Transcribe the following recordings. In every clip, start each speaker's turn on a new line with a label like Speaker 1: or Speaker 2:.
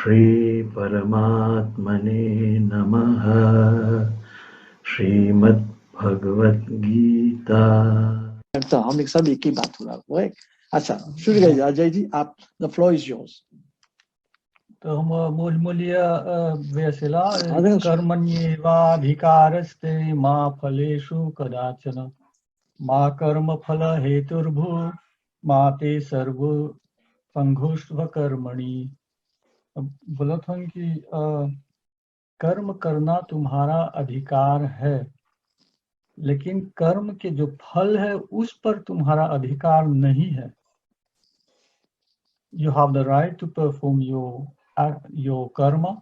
Speaker 1: Shri Paramatmane Namaha. Srimad Bhagavad Gita.
Speaker 2: तो हम एक सब एक ही बात हो रहा है। अच्छा शुरू करिए अजय जी, आप, द फ्लोर इज योर्स।
Speaker 3: तो हम मूलमूल्य व्यसला कर्मण्येवाधिकारस्ते मा फलेषु कदाचन मा कर्म फल हेतुर्भु मा ते सर्व संघोष्व कर्मणि। बोला था कि कर्म करना तुम्हारा अधिकार है, लेकिन कर्म के जो फल है उस पर तुम्हारा अधिकार नहीं है। You have the right to perform your karma,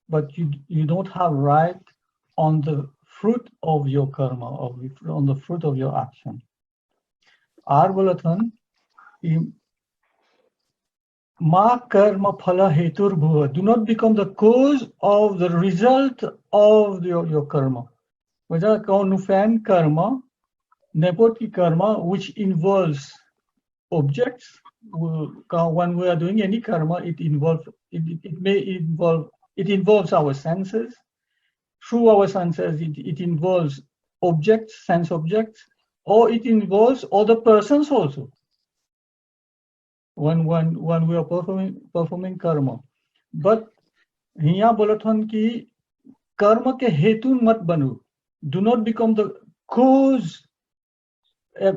Speaker 3: but you don't have right on the fruit of your karma, or on the fruit of your action. आर बोला था Ma karma phala heturбhuva. Do not become the cause of the result of your karma. Whether konufan karma, nepoti karma, which involves objects. When we are doing any karma, it involves our senses. Through our senses, it involves objects, sense objects, or it involves other persons also. When we are performing karma, but here बोलथन कि कर्म के हेतु मत बनो. Do not become the cause,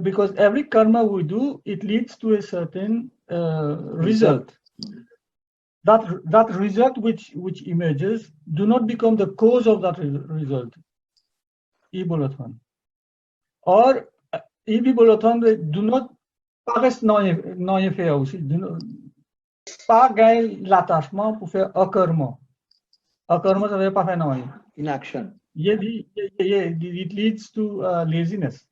Speaker 3: because every karma we do, it leads to a certain result. That result which emerges, do not become the cause of that result. ये बोलथन. और ये भी बोलथन, do not pas non faire aussi. Pas gagner l'attachement pour faire akarma. Akarma, ça veut pas faire non.
Speaker 2: Inaction.
Speaker 3: It leads to laziness.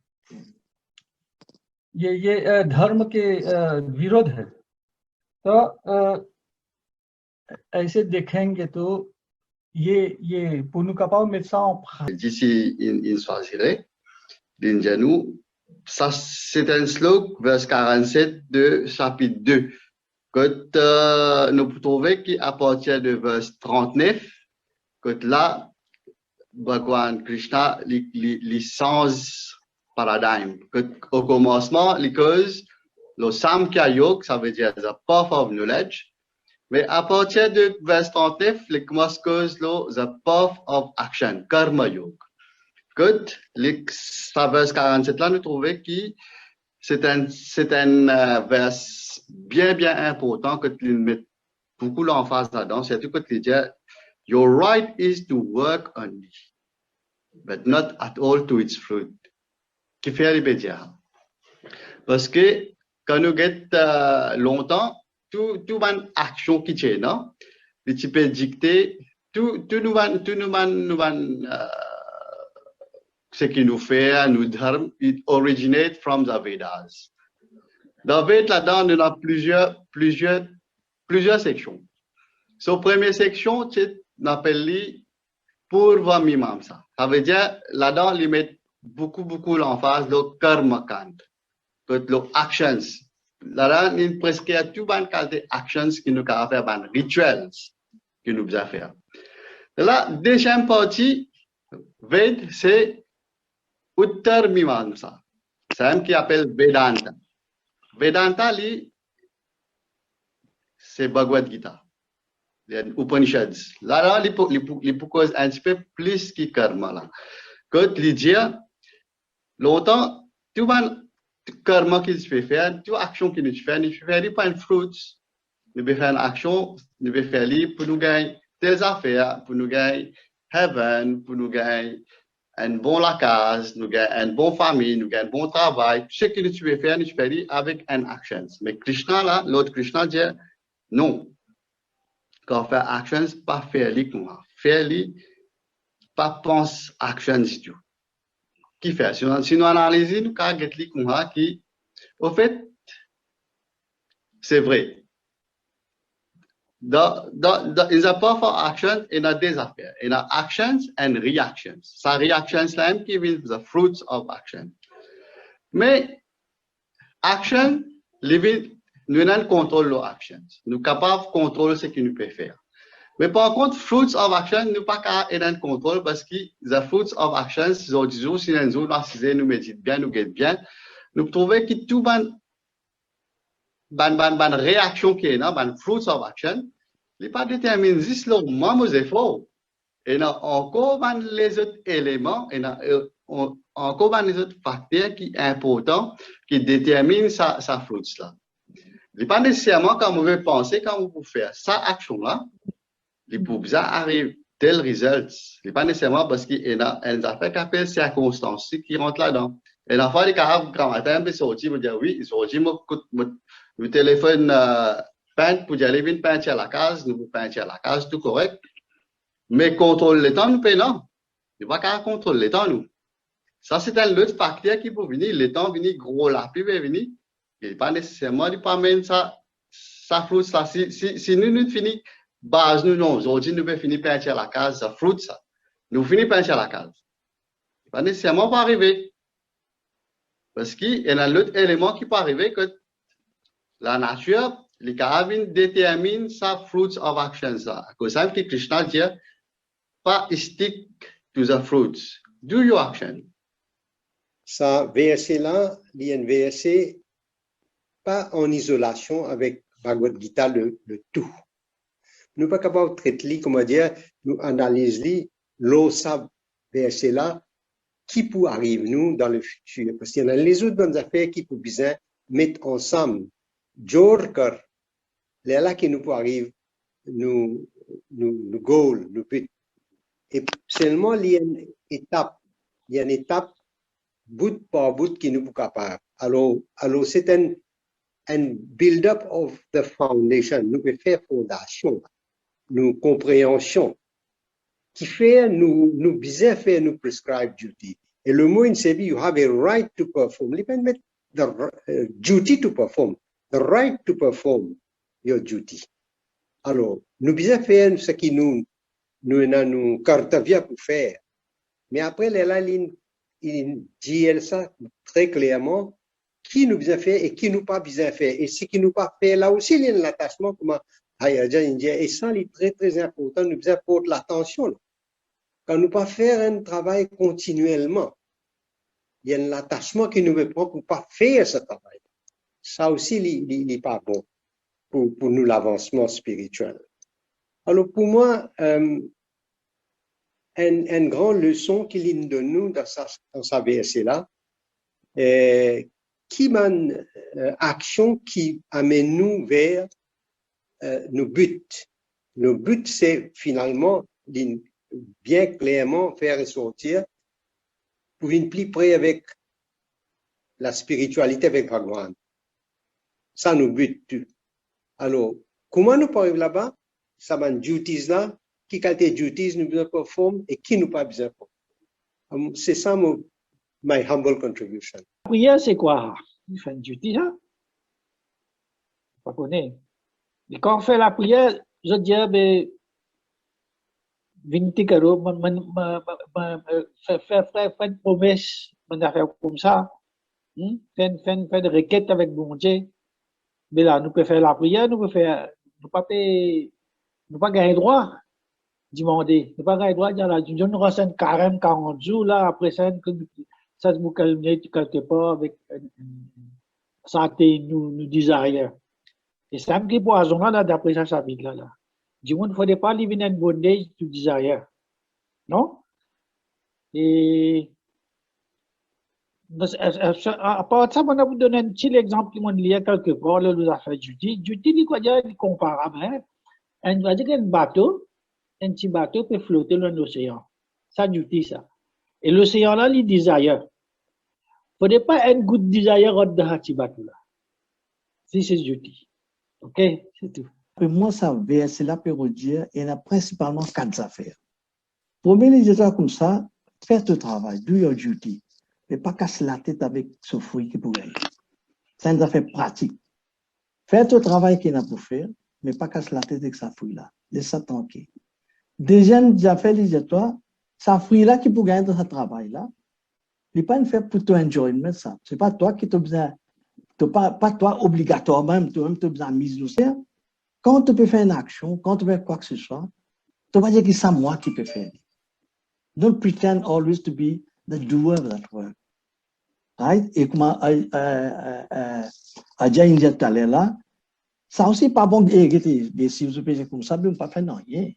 Speaker 3: ये धर्म के विरोध है. तो ऐसे देखेंगे तो ये Punukapao médecin.
Speaker 4: D'ici il choisirait d'Injanou. Ça, c'est un slogan, vers 47 de chapitre 2. Quand nous pouvons trouver qu'à partir de vers 39, quand là, Bhagwan Krishna, les sens paradigme. Au commencement, les causes, le Samkhya Yoga, ça veut dire the path of knowledge. Mais à partir de vers 39, les causes, the path of action, Karma Yoga. Quand les vers 47 là, nous trouvons que c'est un vers bien important que tu mets beaucoup l'emphase là-dedans. C'est tout que tu dis, your right is to work only, but not at all to its fruit. Qui fait l'immédiat. Parce que quand nous guettons longtemps, tout une action qui tient, non? Tu peux dicter, tout nous ce qui nous fait, nous dharma, it originates from the Vedas. Dans Vedas, là-dedans, on a plusieurs sections. So, première section, tu appelles Purva Mimamsa. Ça veut dire, là-dedans, ils mettent beaucoup l'emphase, le karma kant, le actions. Là-dedans, il presque a tout ban qualité actions qui nous a fait, ban rituals qui nous a fait. La deuxième partie, Ved, c'est Uttar Mimamsa. C'est un qui appelle Vedanta. Vedanta, c'est Bhagavad Gita. Les Upanishads. Là, il propose un petit peu plus que karma. Là. Quand il dit, longtemps, tout karma qu'il se fait faire, toute action qu'il se fait, il ne fait pas un fruit. Il peut faire une action, il peut faire pour nous gagner des affaires, pour nous gagner heaven, pour nous gagner un bon la case, nous gagner une bonne famille, nous gagner un bon travail. Ce que tu veux faire, tu fais avec une action. Mais Krishna, là, l'autre Krishna dit, non. Quand on fait actions, pas faire les comme ça. Faire les, pas pense actions du tout. Qui fait? Si nous analysons, nous avons les comme ça qui, au fait, c'est vrai. In the path of action, il y a des affaires. Il y a actions and reactions. Sa reactions là qui viennent the fruits of action. Mais action, nous avons contrôle nos actions. Nous sommes capables de contrôler ce que nous pouvons faire. Mais par contre, fruits of action, nous pas qu'à être en contrôle parce que les fruits of action, si on dit, si nous médite bien, nous guette bien, nous trouvons que tout ban réaction qui est là, ban fruits of action, il pas déterminé juste le moment aux efforts. Et là, encore les autres éléments, et là, encore les autres facteurs qui sont importants, qui déterminent sa fruits là. Il n'est pas nécessairement quand vous pouvez penser, quand vous pouvez faire cette action-là, il peut bien arriver tel résultat. Il n'est pas nécessairement parce qu'il y a un affaire qui appelle circonstances qui rentrent là-dedans. Et la fois, les cas, quand matin, ils sortent, ils me disent oui, ils sortent, mon téléphone, peint, pour aller venir peindre à la case, nous peindre à la case, tout correct. Mais contrôle le temps, nous payons. Il n'y a pas qu'à contrôler le temps, nous. Ça, c'est un autre facteur qui peut venir. Le temps venir gros, la pluie va venir. Il n'est pas nécessairement, il pas même ça flotte ça. Si nous finissons, base, nous, non. Aujourd'hui, nous pouvons finir peindre à la case, ça flotte ça. Nous finissons peindre à la case. Il n'est pas nécessairement pas arriver. Parce qu'il y a un autre élément qui peut arriver que la nature, les carabines déterminent sa fruits of action. Comme ça, que Krishna dit, pas stick to the fruits. Do your action.
Speaker 5: Ça, verset-là, il y a un verset pas en isolation avec Bhagavad Gita, le tout. Nous ne sommes pas capables de traiter, comment dire, nous analyser l'osa verset-là, qui peut arriver nous dans le futur. Parce qu'il y en a les autres bonnes affaires qui peuvent bien mettre ensemble. Jorker, les là qui nous peut arriver, nous goal, nous but. Et seulement il y a une étape, bout par bout qui nous peut capable. Alors c'est un build-up of the foundation. Nous pouvons faire fondation, nous compréhension, qui fait nous bien faire nous prescribe duty. Et le mot in Sebi, you have a right to perform. Il peut mettre the duty to perform, the right to perform your duty. Alors, nous bien faire ce qui nous kartavya pour faire. Mais après, il dit ça très clairement, qui nous bien fait et qui nous pas bien fait. Et ce qui nous pas fait, là aussi, il y a l'attachement, comme Hayaja India. Et ça, il est très, très important, nous bien porter l'attention. Quand nous pas faire un travail continuellement, il y a un attachement qui nous prend pour pas faire ce travail. Ça aussi, il n'est pas bon pour nous l'avancement spirituel. Alors, pour moi, une grande leçon qu'il donne nous dans sa verset-là, qui mène action qui amène nous vers nos buts. Nos buts, c'est finalement bien clairement faire ressortir pour une plus près avec la spiritualité avec Bhagwan. Ça nous bute. Alors, comment nous arriver là-bas? Ça m'a duties là, qui qualité duties nous besoin performer et qui nous pas besoin performer. C'est ça my humble contribution.
Speaker 6: La prière, c'est quoi? Il fait une duty, hein? Pas connaître. Et quand on fait la prière, je dis, ben, Vinti Karo, faire une promesse, faire comme ça, faire une requête avec bon Dieu. Mais là, nous pouvons faire la prière, nous pas gagner droit, demander. Nous pas gagner droit, dire là, nous renseigne carême 40 jours, là, après ça nous calmer quelque part avec santé, nous desire. Et ça me dit poison là, d'après ça, ça vite là. Du monde, il ne faudrait pas live in bondage to desire. Non? Et, à part de ça, on a vous donné un petit exemple, on lit quelque part, là, nous a fait duty. Duty, il quoi dire, il comparable, hein? On va dire qu'un petit bateau peut flotter dans l'océan. Ça, duty, ça. Et l'océan là, il desire. Il ne faudrait pas un good desire de ce petit bateau là. Si c'est duty. OK? C'est tout.
Speaker 2: Pour moi, ça verset là pour dire, il y a principalement 4 affaires. Premier, les gens comme ça, fais ton travail, do your duty, mais pas casser la tête avec ce fruit qui pourrait gagner. C'est une affaire pratique. Fais ton travail qu'il a pour faire, mais pas casser la tête avec ce fruit-là. Laisse ça tranquille. Deuxième affaire, les gens, ce fruit-là qui peut gagner dans ce travail-là, il n'est pas une fait pour ton enjoyment, ça. C'est pas toi qui t'as besoin, pas toi obligatoirement, toi-même, tu as besoin de mise au cerf. Quand tu peux faire une action, quand tu fais quoi que ce soit, तो va dire que c'est moi qui peux faire. Don't pretend always to be the doer of that work. Right? Et comme Aja India talé là, ça aussi pas bon de si vous faites comme ça, vous ne pas faire rien.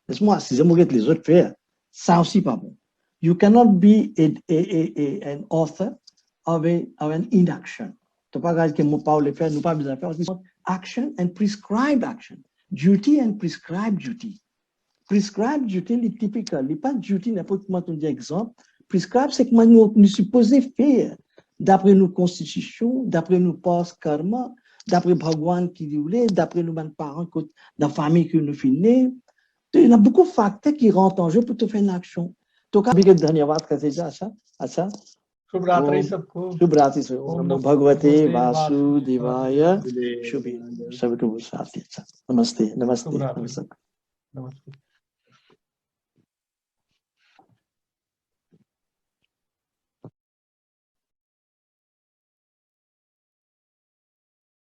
Speaker 2: Laisse-moi, si je me les autres faire, ça aussi pas bon. You cannot be an author of an inaction. Tu pas regarder que mon parole faire, nous pas besoin faire. Action and prescribed action. Duty and prescribed duty. Prescribed duty, c'est typique. Il pas duty, n'importe comment on dit exemple. Prescribed, c'est que nous supposons faire d'après nos constitutions, d'après nos postes karma, d'après Bhagwan qui dit d'après nos parents, dans la famille que nous finissons. Il y a beaucoup de facteurs qui rentrent en jeu pour te faire une action. Donc, धन्यवाद कहते हैं अच्छा
Speaker 3: शुभ रात्रि सबको
Speaker 2: शुभ रात्रि नमो भगवते वासुदेवाय शुभ सबको साथ नमस्ते नमस्ते
Speaker 3: नमस्ते